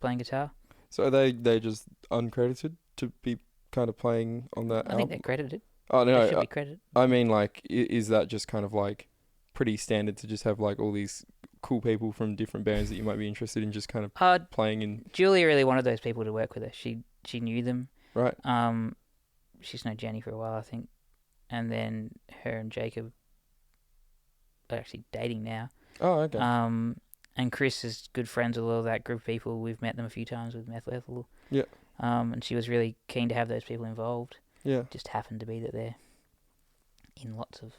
B: Playing guitar.
A: So are they just uncredited to be kind of playing on that album?
B: I think they're credited.
A: Oh, no.
B: They should be credited.
A: I mean, like, is that just kind of like pretty standard to just have like all these cool people from different bands that you might be interested in just kind of playing in?
B: Julia really wanted those people to work with her. She knew them.
A: Right.
B: She's known Jenny for a while, I think. And then her and Jacob are actually dating now.
A: Oh, okay.
B: And Chris is good friends with all that group of people. We've met them a few times with Methyl Ethel.
A: Yeah.
B: And she was really keen to have those people involved.
A: Yeah.
B: Just happened to be that they're in lots of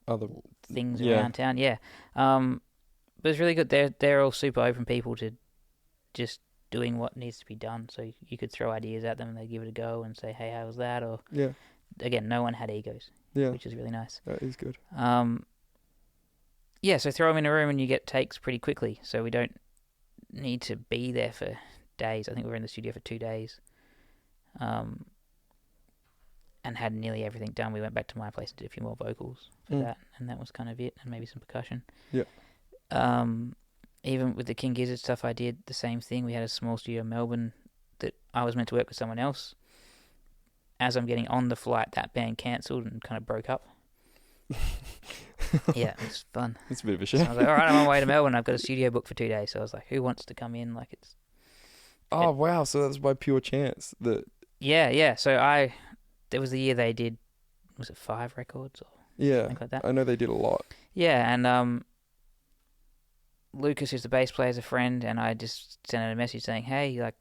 A: Other
B: things around town. Yeah. But it's really good. They're all super open people to just doing what needs to be done. So you could throw ideas at them and they give it a go and say, "Hey, how was that?" Or again, no one had egos. Which is really nice.
A: That is good.
B: So throw them in a room and you get takes pretty quickly. So we don't need to be there for days. I think we were in the studio for 2 days. And had nearly everything done. We went back to my place and did a few more vocals for that, and that was kind of it, and maybe some percussion.
A: Yeah.
B: Even with the King Gizzard stuff, I did the same thing. We had a small studio in Melbourne that I was meant to work with someone else. As I'm getting on the flight, that band cancelled and kind of broke up. Yeah, it was fun.
A: It's a bit of a shame.
B: So I was like, all right, I'm on my way to Melbourne. I've got a studio booked for 2 days. So I was like, who wants to come in? Like it's.
A: Oh wow! So that's by pure chance that.
B: Yeah. So there was the year they did. Was it 5 records or something like that?
A: I know they did a lot.
B: Yeah, and Lucas, who's the bass player, is a friend, and I just sent out a message saying, hey, like,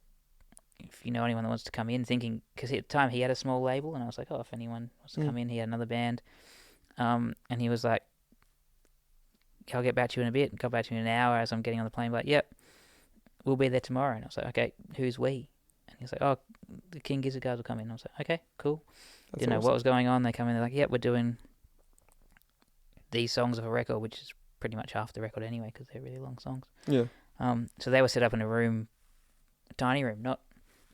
B: if you know anyone that wants to come in, thinking, because at the time he had a small label, and I was like, oh, if anyone wants to come in, he had another band. And he was like, I'll get back to you in a bit, and got back to me in an hour as I'm getting on the plane, like, yep, we'll be there tomorrow. And I was like, okay, who's we? And he was like, oh, the King Gizzard guys will come in. And I was like, okay, cool.
A: That's
B: Didn't know
A: awesome.
B: what was going on. They come in, they're like, yep, we're doing these songs of a record, which is pretty much half the record anyway, because they're really long songs.
A: Yeah.
B: So they were set up in a room, a tiny room, not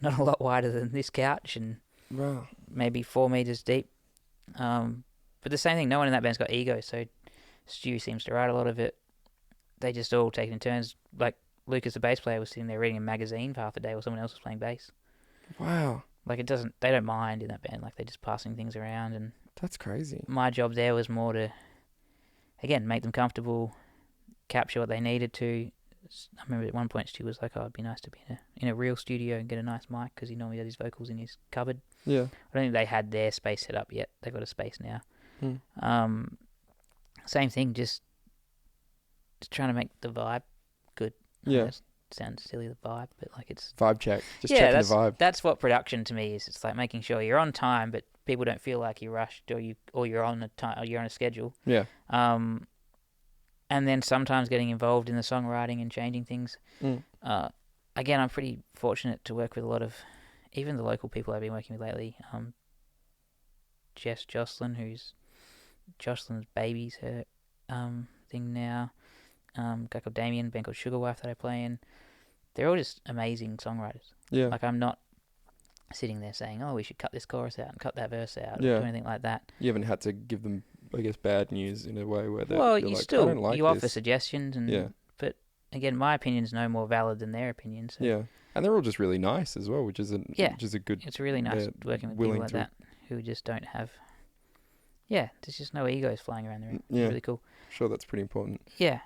B: a lot wider than this couch, and maybe 4 meters deep. But the same thing, no one in that band's got ego, so Stu seems to write a lot of it. They just all take it in turns. Like Lucas, the bass player, was sitting there reading a magazine for half the day while someone else was playing bass.
A: Wow.
B: Like they don't mind in that band. Like they're just passing things around, and
A: that's crazy.
B: My job there was more to, again, make them comfortable, capture what they needed to. I remember at one point Stu was like, "Oh, it'd be nice to be in a real studio and get a nice mic," because he normally does his vocals in his cupboard.
A: Yeah.
B: I don't think they had their space set up yet. They've got a space now. Same thing, just trying to make the vibe good.
A: Yeah.
B: Sounds silly, the vibe, but like it's
A: vibe check. Just checking the vibe.
B: That's what production to me is. It's like making sure you're on time, but people don't feel like you're rushed or you're on a schedule.
A: Yeah.
B: And then sometimes getting involved in the songwriting and changing things. Again, I'm pretty fortunate to work with a lot of, even the local people I've been working with lately. Jess Jocelyn, who's Jocelyn's baby's her thing now. A guy called Damien, band called Sugar Wife that I play in. They're all just amazing songwriters. Yeah. Like I'm not sitting there saying, "Oh, we should cut this chorus out and cut that verse out," or do anything like that.
A: You haven't had to give them, I guess, bad news in a way where they're
B: you
A: like,
B: still
A: I don't like
B: you
A: this.
B: offer suggestions, and but again, my opinion's no more valid than their opinion. So.
A: Yeah, and they're all just really nice as well, which is a good.
B: It's really nice working with people like that who just don't have. Yeah, there's just no egos flying around the room. It's really cool.
A: Sure, that's pretty important.
B: Yeah.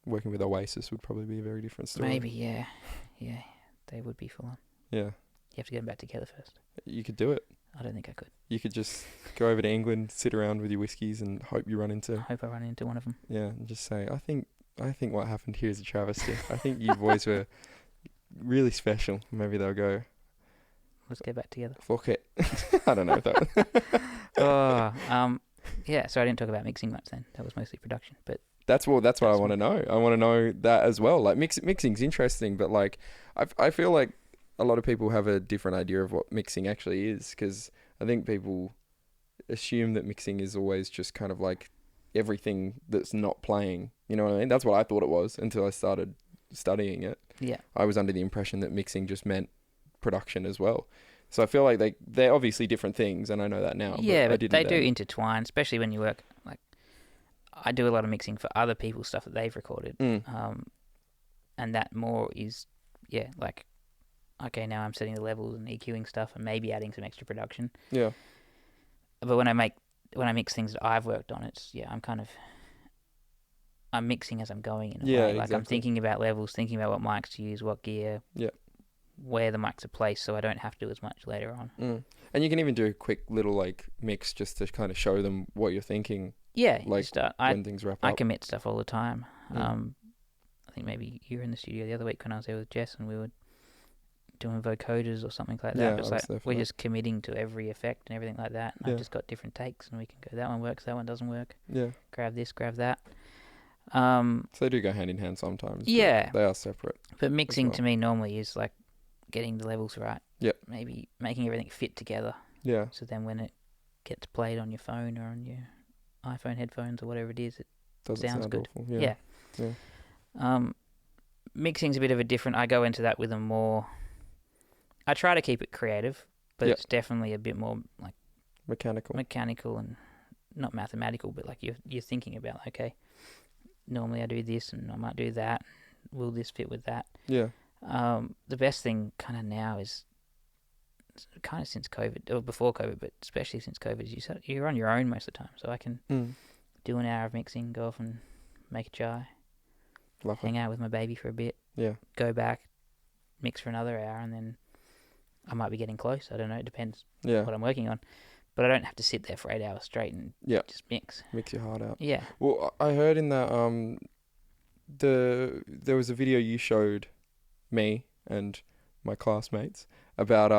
A: Working with Oasis would probably be a very different story.
B: Maybe, yeah, they would be full on.
A: Yeah.
B: You have to get them back together first.
A: You could do it.
B: I don't think I could.
A: You could just go over to England, sit around with your whiskies, and hope you run into.
B: I hope I run into one of them.
A: Yeah, and just say, I think what happened here is a travesty. I think you boys were really special. Maybe they'll go.
B: Let's get back together.
A: Fuck it. I don't know if that.
B: Yeah. So I didn't talk about mixing much then. That was mostly production, but.
A: That's what I want to know. I want to know that as well. Like mixing's interesting, but like I feel like a lot of people have a different idea of what mixing actually is, because I think people assume that mixing is always just kind of like everything that's not playing. You know what I mean? That's what I thought it was until I started studying it.
B: Yeah.
A: I was under the impression that mixing just meant production as well. So I feel like they're obviously different things, and I know that now.
B: Yeah, but they do intertwine, especially when you work like. I do a lot of mixing for other people's stuff that they've recorded. And that more is, like, okay, now I'm setting the levels and EQing stuff and maybe adding some extra production.
A: Yeah.
B: But when I mix things that I've worked on, it's, I'm mixing as I'm going in a way. Like, I'm thinking about levels, thinking about what mics to use, what gear, where the mics are placed, so I don't have to do as much later on.
A: And you can even do a quick little, like, mix just to kind of show them what you're thinking.
B: Yeah,
A: like when things wrap up.
B: I commit stuff all the time. I think maybe you were in the studio the other week when I was there with Jess, and we were doing vocoders or something like that.
A: Yeah,
B: But it's
A: I was there for
B: we're
A: that.
B: just committing to every effect and everything like that. And
A: Yeah.
B: I've just got different takes, and we can go, that one works, that one doesn't work.
A: Yeah.
B: Grab this, grab that.
A: So they do go hand in hand sometimes.
B: Yeah.
A: But they are separate.
B: But mixing
A: well.
B: to me normally is like getting the levels right.
A: Yep.
B: Maybe making everything fit together.
A: Yeah.
B: So then when it gets played on your phone or on your iPhone headphones or whatever it is, it
A: Doesn't
B: sounds
A: sound
B: good.
A: awful.
B: Yeah. Mixing's a bit of a different. I go into that with a more. I try to keep it creative, but
A: Yep.
B: it's definitely a bit more like
A: Mechanical.
B: and not mathematical, but like you're thinking about, okay, normally I do this and I might do that. Will this fit with that?
A: Yeah.
B: The best thing kind of now is kind of since COVID or before COVID, but especially since COVID, is you're on your own most of the time. So I can do an hour of mixing, go off and make a chai.
A: Lovely.
B: Hang out with my baby for a bit,
A: Yeah.
B: go back, mix for another hour, and then I might be getting close. I don't know. It depends
A: Yeah.
B: what I'm working on. But I don't have to sit there for 8 hours straight and just mix.
A: Mix your heart out.
B: Yeah.
A: Well, I heard in that there was a video you showed me and my classmates about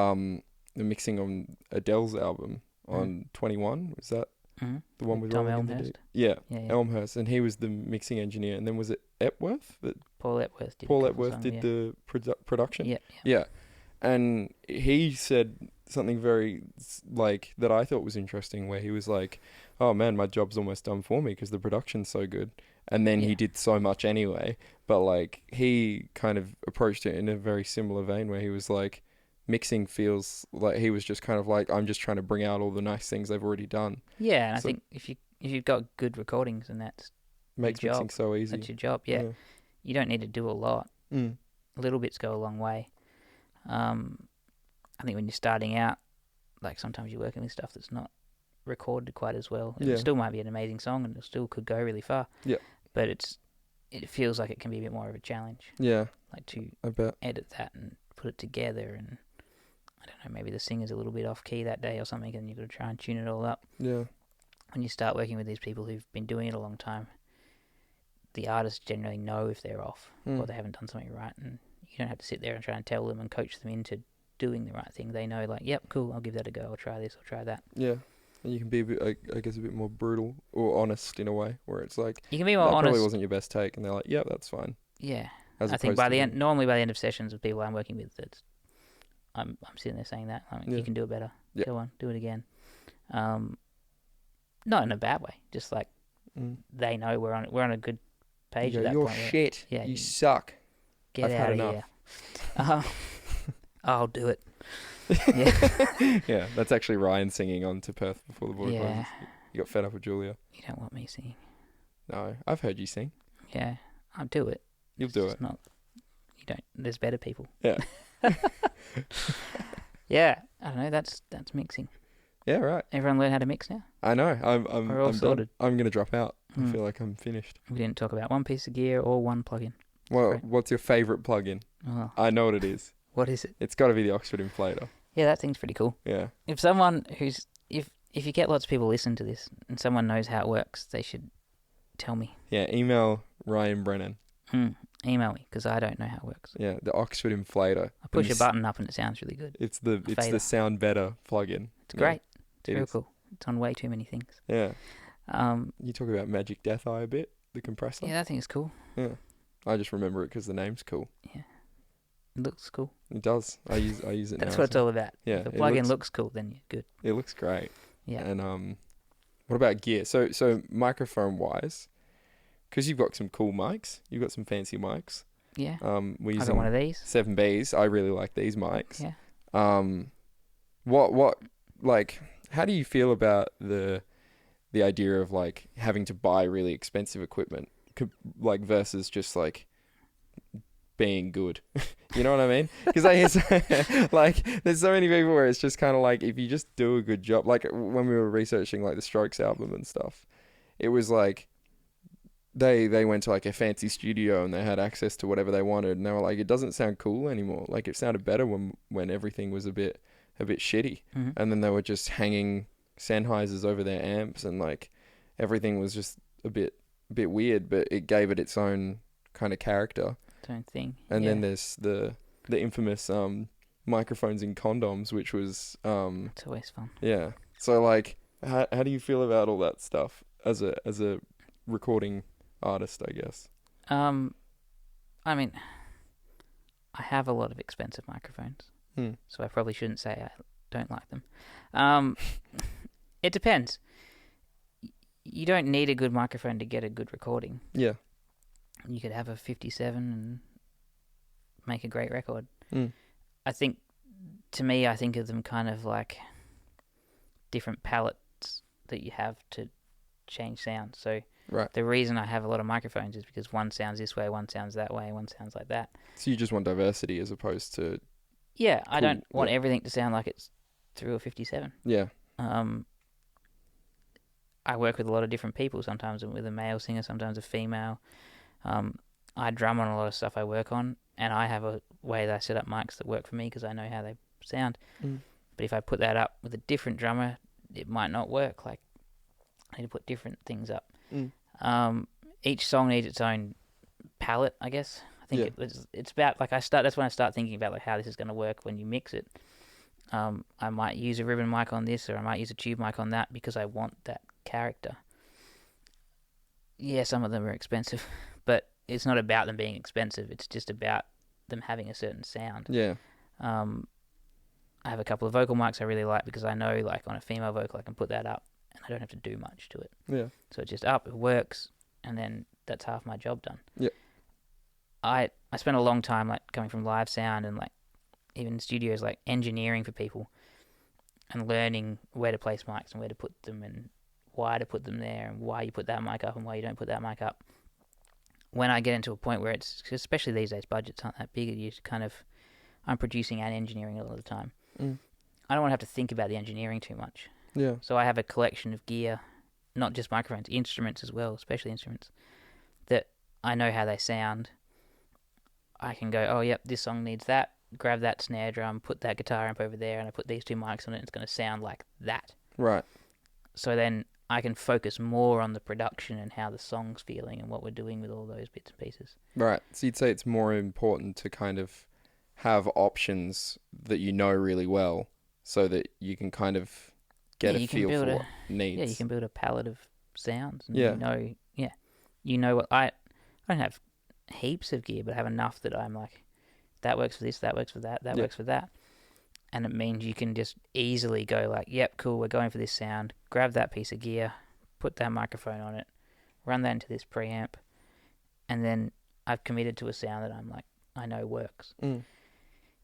A: the mixing on Adele's album on 21. Was that the one with
B: Tom
A: Rolling in the
B: Elmhurst?
A: Deep? Yeah,
B: Yeah.
A: Elmhurst, and he was the mixing engineer. And then was it Epworth that
B: Paul Epworth did.
A: Paul
B: a couple
A: Epworth
B: songs,
A: did
B: yeah.
A: the production?
B: Yeah.
A: Yeah, and he said something very like that I thought was interesting, where he was like, "Oh man, my job's almost done for me because the production's so good." And then he did so much anyway. But like he kind of approached it in a very similar vein, where he was like, mixing feels like he was just kind of like, I'm just trying to bring out all the nice things they've already done.
B: Yeah, and I think if you've got good recordings, and that's
A: makes
B: your
A: mixing
B: job,
A: so easy.
B: that's your job. Yeah. You don't need to do a lot. Little bits go a long way. I think when you're starting out, like sometimes you're working with stuff that's not recorded quite as well. It still might be an amazing song, and it still could go really far.
A: Yeah.
B: But it feels like it can be a bit more of a challenge.
A: Yeah.
B: Like to
A: I bet.
B: edit that and put it together, and I don't know, maybe the singer's a little bit off key that day or something, and you've got to try and tune it all up.
A: Yeah.
B: When you start working with these people who've been doing it a long time, the artists generally know if they're off or they haven't done something right, and you don't have to sit there and try and tell them and coach them into doing the right thing. They know, like, yep, cool, I'll give that a go, I'll try this, I'll try that.
A: Yeah. And you can be a bit, I guess, a bit more brutal or honest in a way, where it's like,
B: you can be more
A: that
B: honest.
A: probably wasn't your best take, and they're like, yeah, that's fine.
B: Yeah.
A: As
B: I think
A: opposed to
B: normally by the end of sessions with people I'm working with, I'm sitting there saying that, you can do it better.
A: Yeah.
B: Go on, do it again. Not in a bad way, just like they know we're on a good page at that
A: You're
B: point.
A: shit.
B: Yeah,
A: you suck.
B: Get
A: I've
B: out
A: had
B: of
A: enough.
B: here. I'll do it. Yeah.
A: Yeah, that's actually Ryan singing on To Perth Before the Border
B: Yeah.
A: Closes. You got fed up with Julia.
B: You don't want me singing.
A: No, I've heard you sing.
B: Yeah, I'll do it.
A: You'll do it.
B: Not, you don't. There's better people.
A: Yeah.
B: Yeah, I don't know. That's mixing.
A: Yeah, right.
B: Everyone learn how to mix now.
A: I know. I'm
B: We're all
A: done.
B: sorted.
A: I'm gonna drop out. I feel like I'm finished.
B: We didn't talk about one piece of gear or one plugin.
A: Well,
B: Great.
A: what's your favourite plugin?
B: Oh,
A: I know what it is.
B: what is it?
A: It's got to be the Oxford Inflator.
B: Yeah, that thing's pretty cool.
A: Yeah.
B: If someone if you get lots of people listen to this and someone knows how it works, they should tell me.
A: Yeah. Email Ryan Brennan.
B: Email me, because I don't know how it works.
A: Yeah, the Oxford Inflator.
B: I push a button up and it sounds really good.
A: It's the Sound Better plugin.
B: It's great. It's
A: it
B: real
A: is.
B: cool. It's on way too many things.
A: Yeah. You talk about Magic Death Eye a bit, the compressor.
B: Yeah, that thing is cool.
A: Yeah. I just remember it because the name's cool.
B: Yeah. It looks cool.
A: It does. I use it now.
B: That's what it's all about.
A: Yeah,
B: If the
A: it
B: plugin looks cool, then you're good.
A: It looks great.
B: Yeah.
A: And what about gear? So microphone wise, because you've got some cool mics, you've got some fancy mics.
B: Yeah.
A: We
B: I
A: use
B: got one of these.
A: 7Bs. I really like these mics.
B: Yeah.
A: What like? How do you feel about the idea of like having to buy really expensive equipment, like versus just like being good? You know what I mean? Because I hear like there's so many people where it's just kind of like, if you just do a good job, like when we were researching like the Strokes album and stuff, it was like they went to like a fancy studio and they had access to whatever they wanted, and they were like, it doesn't sound cool anymore. Like it sounded better when everything was a bit shitty. And then they were just hanging Sennheisers over their amps, and like everything was just a bit weird, but it gave it its own kind of character.
B: Its own thing.
A: And then there's the infamous microphones in condoms, which was
B: It's always fun.
A: yeah. So like, how do you feel about all that stuff as a recording artist, I guess?
B: I mean, I have a lot of expensive microphones, so I probably shouldn't say I don't like them. It depends. You don't need a good microphone to get a good recording.
A: Yeah.
B: You could have a 57 and make a great record. I think of them kind of like different palettes that you have to change sound. So
A: right.
B: The reason I have a lot of microphones is because one sounds this way, one sounds that way, one sounds like that.
A: So you just want diversity as opposed to...
B: Yeah, I don't want everything to sound like it's through a 57.
A: Yeah.
B: I work with a lot of different people. Sometimes I'm with a male singer, sometimes a female. I drum on a lot of stuff I work on, and I have a way that I set up mics that work for me because I know how they sound. But if I put that up with a different drummer, it might not work. Like, I need to put different things up. Each song needs its own palette, I guess. I think it's about like that's when I start thinking about like how this is going to work when you mix it. I might use a ribbon mic on this, or I might use a tube mic on that because I want that character. Yeah, some of them are expensive, but it's not about them being expensive. It's just about them having a certain sound.
A: Yeah.
B: I have a couple of vocal mics I really like because I know, like, on a female vocal, I can put that up and I don't have to do much to it.
A: Yeah.
B: So it's just up, it works, and then that's half my job done.
A: Yeah.
B: I spent a long time, like, coming from live sound and, like, even studios, like, engineering for people and learning where to place mics and where to put them and why to put them there and why you put that mic up and why you don't put that mic up. When I get into a point where it's, especially these days, budgets aren't that big, you kind of, I'm producing and engineering a lot of the time. I don't want to have to think about the engineering too much.
A: Yeah.
B: So I have a collection of gear, not just microphones, instruments as well, especially instruments, that I know how they sound. I can go, oh, yep, this song needs that, grab that snare drum, put that guitar amp over there, and I put these two mics on it, and it's going to sound like that.
A: Right.
B: So then I can focus more on the production and how the song's feeling and what we're doing with all those bits and pieces.
A: Right. So you'd say it's more important to kind of have options that you know really well so that you can kind of get a feel for what needs.
B: Yeah, you can build a palette of sounds. And
A: Yeah.
B: You know what, I don't have heaps of gear, but I have enough that I'm like, that works for this, that works for that, that works for that. And it means you can just easily go like, yep, cool, we're going for this sound, grab that piece of gear, put that microphone on it, run that into this preamp, and then I've committed to a sound that I'm like, I know works.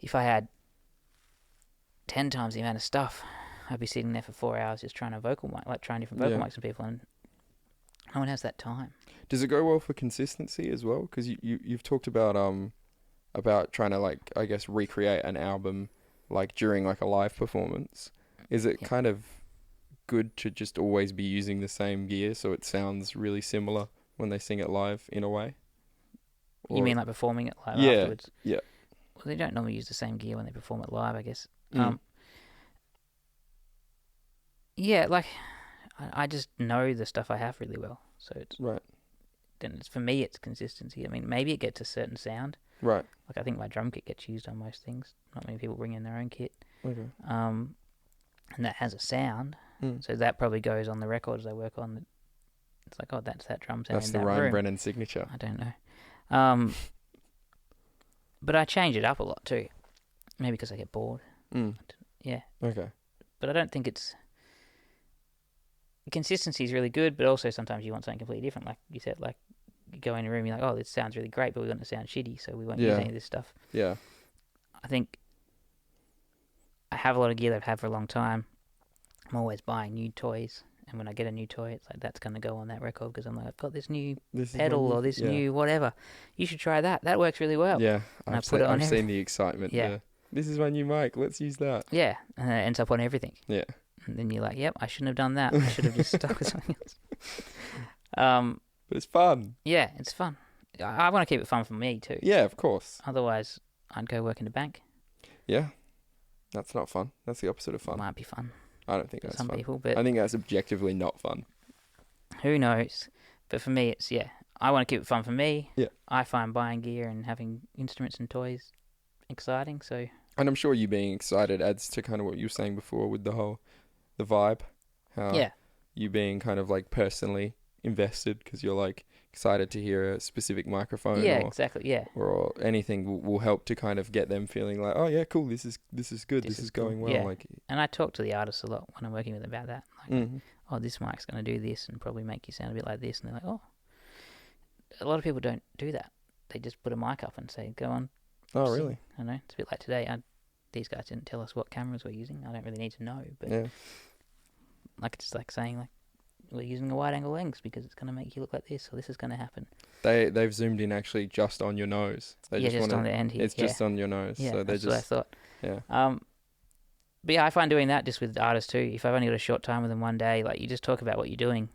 B: If I had 10 times the amount of stuff, I'd be sitting there for 4 hours just trying a vocal mic, like trying different vocal mics and people, and no one has that time.
A: Does it go well for consistency as well? Because you've talked about trying to, like, I guess, recreate an album like during like a live performance. Is it kind of good to just always be using the same gear so it sounds really similar when they sing it live in a way?
B: You mean like performing it live afterwards?
A: Yeah.
B: Well, they don't normally use the same gear when they perform it live, I guess. Yeah, like, I just know the stuff I have really well. So it's...
A: Right.
B: Then it's, for me, it's consistency. I mean, maybe it gets a certain sound.
A: Right.
B: Like, I think my drum kit gets used on most things. Not many people bring in their own kit.
A: Okay.
B: And that has a sound. So that probably goes on the records I work on. It's like, oh, that's that drum sound.
A: That's
B: in
A: the
B: that
A: Ryan
B: room.
A: Brennan signature.
B: I don't know. But I change it up a lot too. Maybe because I get bored. Yeah.
A: Okay.
B: But I don't think it's... Consistency is really good, but also sometimes you want something completely different. Like you said, like, you go in a room, you're like, oh, this sounds really great, but we want it to sound shitty, so we won't use any of this stuff.
A: Yeah.
B: I think I have a lot of gear that I've had for a long time. I'm always buying new toys, and when I get a new toy, it's like, that's going to go on that record, because I'm like, I've got this new pedal or this new whatever. You should try that. That works really well.
A: Yeah.
B: And I've seen
A: the excitement.
B: Yeah.
A: This is my new mic. Let's use that.
B: Yeah. And it ends up on everything.
A: Yeah.
B: And then you're like, yep, I shouldn't have done that. I should have just stuck with something else.
A: But it's fun.
B: Yeah, it's fun. I want to keep it fun for me too.
A: Yeah, of course.
B: Otherwise, I'd go work in a bank.
A: Yeah. That's not fun. That's the opposite of fun.
B: It might be fun.
A: I don't think that's
B: some
A: fun.
B: People, but
A: I think that's objectively not fun.
B: Who knows? But for me, it's, I want to keep it fun for me.
A: Yeah.
B: I find buying gear and having instruments and toys exciting, so...
A: And I'm sure you being excited adds to kind of what you were saying before with the vibe. How you being kind of like personally invested because you're like excited to hear a specific microphone.
B: Yeah,
A: or,
B: exactly. Yeah.
A: Or anything will help to kind of get them feeling like, oh yeah, cool. This is good. This is going well.
B: Yeah.
A: Like,
B: and I talk to the artists a lot when I'm working with them about that. Like, oh, this mic's going to do this and probably make you sound a bit like this. And they're like, oh, a lot of people don't do that. They just put a mic up and say, go on.
A: Oh,
B: sing.
A: really?
B: I know. It's a bit like today. These guys didn't tell us what cameras we're using. I don't really need to know. But like it's like saying like we're using a wide angle lens because it's going to make you look like this, or this is going to happen.
A: They've zoomed in actually just on your nose. They
B: just on the end here.
A: It's just on your nose.
B: Yeah,
A: so
B: that's
A: just,
B: what I thought.
A: Yeah.
B: But yeah, I find doing that just with artists too. If I've only got a short time with them one day, like you just talk about what you're doing,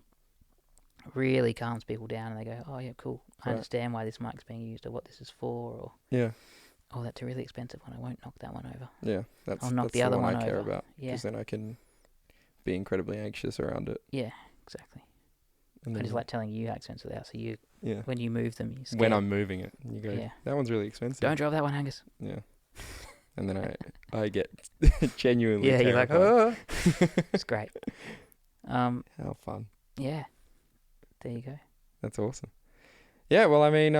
B: really calms people down, and they go, "Oh yeah, cool. I understand why this mic's being used, or what this is for, or oh, that's a really expensive one. I won't knock that one over.
A: Yeah,
B: I'll knock
A: that's
B: the other
A: one
B: one
A: I care
B: over.
A: about because then I can be incredibly anxious around it.
B: Yeah, exactly.
A: And
B: I just like telling you how expensive they are. So you,
A: Yeah.
B: when you move them, you're scared.
A: When I'm moving it, you go, that one's really expensive.
B: Don't drive that one, Angus.
A: Yeah. And then I get genuinely
B: you're like,
A: terrified.
B: oh. It's great.
A: How fun.
B: Yeah. There you go.
A: That's awesome. Yeah, well, I mean,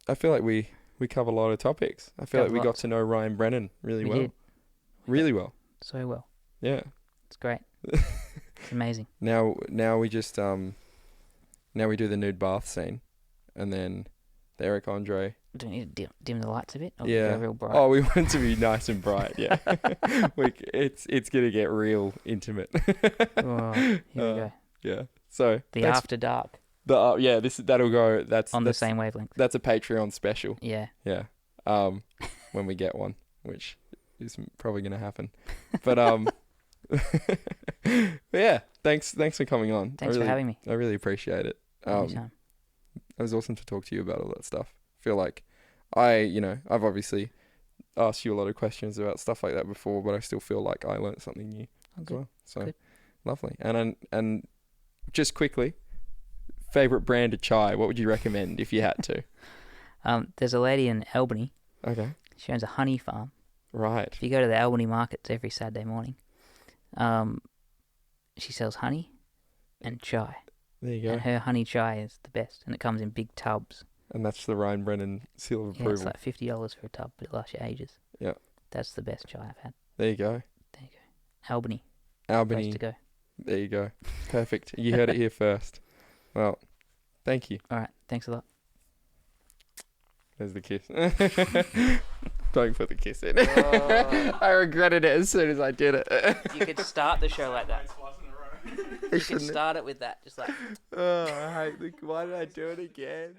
A: I feel like we cover a lot of topics. I feel like we got to know Ryan Brennan really well.
B: Did.
A: Really well.
B: So well.
A: Yeah.
B: It's great. It's amazing.
A: Now we just now we do the nude bath scene, and then the Eric Andre.
B: Do we need to dim the lights a bit? Or
A: Yeah.
B: go real bright?
A: Oh, we want it to be nice and bright. Yeah. It's gonna get real intimate.
B: Oh, here we go.
A: Yeah. So
B: the after dark.
A: That'll go. That's
B: the same wavelength.
A: That's a Patreon special.
B: Yeah.
A: Yeah. When we get one, which is probably gonna happen, but but yeah. Thanks for coming on.
B: Thanks for having me.
A: I really appreciate it.
B: Anytime.
A: It was awesome to talk to you about all that stuff. I feel like I've obviously asked you a lot of questions about stuff like that before, but I still feel like I learned something new as well. So
B: good.
A: Lovely. And just quickly, favorite brand of chai? What would you recommend if you had to?
B: There's a lady in Albany.
A: Okay.
B: She owns a honey farm.
A: Right.
B: If you go to the Albany markets every Saturday morning, she sells honey and chai.
A: There you go.
B: And her honey chai is the best, and it comes in big tubs.
A: And that's the Ryan Brennan seal of approval.
B: It's like $50 for a tub, but it lasts you ages.
A: Yeah.
B: That's the best chai I've had.
A: There you go.
B: There you go. Albany.
A: Place
B: to go.
A: There you go. Perfect. You heard it here first. Well, thank you.
B: All right. Thanks a lot.
A: There's the kiss. Don't put the kiss in. Oh. I regretted it as soon as I did it.
B: You could start the show like that. You could start it with that, just like.
A: Oh, I hate why did I do it again?